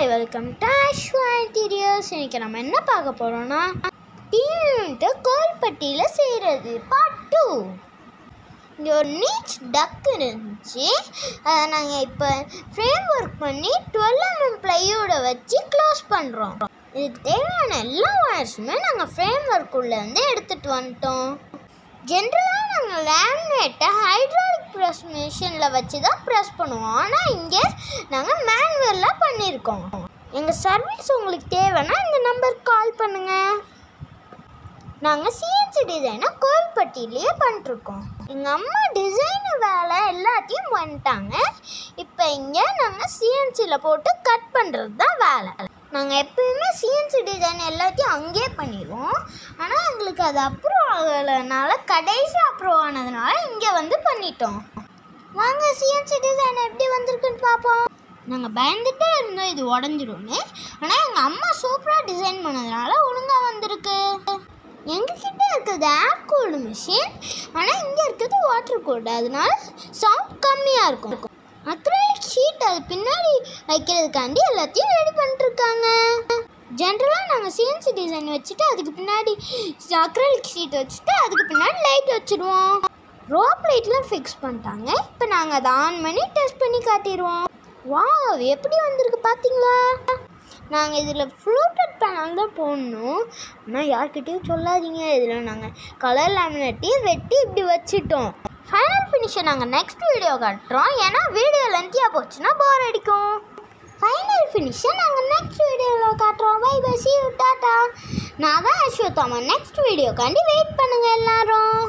Hi, welcome to Ashwa Interiors. இன்னைக்கு நம்ம என்ன பார்க்க போறோம்னா டீன்ட்டு கோவில்பட்டியில செய்யறது பார்ட் 2. இங்க ஒரு நீச் டக் இருந்துச்சு. அதை நாங்கள் இப்போ ஃப்ரேம் ஒர்க் பண்ணி 12 mm plywood வச்சு க்ளோஸ் பண்ணுறோம். இதுக்கு தேவையான எல்லா ஒயர்ஸுமே நாங்கள் ஃப்ரேம் ஒர்க்குள்ளேருந்து எடுத்துகிட்டு வந்துட்டோம். ஜென்ரலாக நாங்கள் லேமினேட்டை ஹைட்ராலிக் ப்ரெஸ் மிஷினில் வச்சு தான் ப்ரெஸ் பண்ணுவோம். ஆனால் இங்கே நாங்கள் மேனுவலாக பண்ணியிருக்கோம். எங்கள் சர்வீஸ் உங்களுக்கு தேவைன்னா இந்த நம்பருக்கு கால் பண்ணுங்கள். நாங்கள் சிஎன்சி டிசைனை கோவில்பட்டியிலேயே பண்ணிட்டுருக்கோம். எங்கள் அம்மா டிசைன் வேலை எல்லாத்தையும் பண்ணிட்டாங்க. இப்போ இங்கே நாங்கள் சிஎன்சியில் போட்டு கட் பண்ணுறது தான் வேலை. நாங்கள் எப்போயுமே சிஎன்சி டிசைன் எல்லாத்தையும் அங்கேயே பண்ணிடுவோம். ஆனால் எங்களுக்கு அது அப்ரூவ் ஆகலைனால கடைசி அப்ரூவ் ஆனதுனால இங்கே வந்து பண்ணிட்டோம். வாங்க சிஎன்சி டிசைன் எப்படி வந்திருக்குன்னு பார்ப்போம். நாங்கள் பயந்துகிட்டே இருந்தோம் இது உடஞ்சிடும்னு. ஆனால் எங்கள் அம்மா சூப்பராக டிசைன் பண்ணதுனால ஒழுங்காக வந்திருக்கு. எங்ககிட்ட இருக்கிறது ஏர் கூல்டு மிஷின், ஆனால் இங்கே இருக்கிறது வாட்டர் கூல்டு. அதனால சவுண்ட் கம்மியாக இருக்கும். அக்ரிலிக் ஷீட் அது பின்னாடி வைக்கிறதுக்காண்டி எல்லாத்தையும் ரெடி பண்ணிட்டுருக்காங்க. ஜென்ரலாக நாங்கள் சிஎன்சி டிசைன் வச்சுட்டு அதுக்கு பின்னாடி அக்ரிலிக் ஷீட் வச்சுட்டு அதுக்கு பின்னாடி லைட் வச்சுடுவோம். ரோப் லைட்லாம் ஃபிக்ஸ் பண்ணிட்டாங்க. இப்போ நாங்கள் அதை ஆன் பண்ணி டெஸ்ட் பண்ணி காட்டிடுவோம். வாவ், எப்படி வந்திருக்கு பார்த்தீங்களா? நாங்கள் இதில் ஃப்ளூட்டட் பேனல் தான் போடணும். ஆனால் யார்கிட்டையும் சொல்லாதீங்க. இதில் நாங்கள் கலர் லேமினேட்டையும் வெட்டி இப்படி வச்சுட்டோம். ஃபைனல் ஃபினிஷை நாங்கள் நெக்ஸ்ட் வீடியோ காட்டுறோம். ஏன்னா வீடியோ லென்த்தியாக போச்சுன்னா போர் அடிக்கும். ஃபைனல் ஃபினிஷை நாங்கள் நெக்ஸ்ட் வீடியோவில் காட்டுறோம். Bye bye, see you, tata. நான் தான் அஸ்வத்தாமா. நெக்ஸ்ட் வீடியோக்காண்டி வெயிட் பண்ணுங்கள் எல்லாரும்.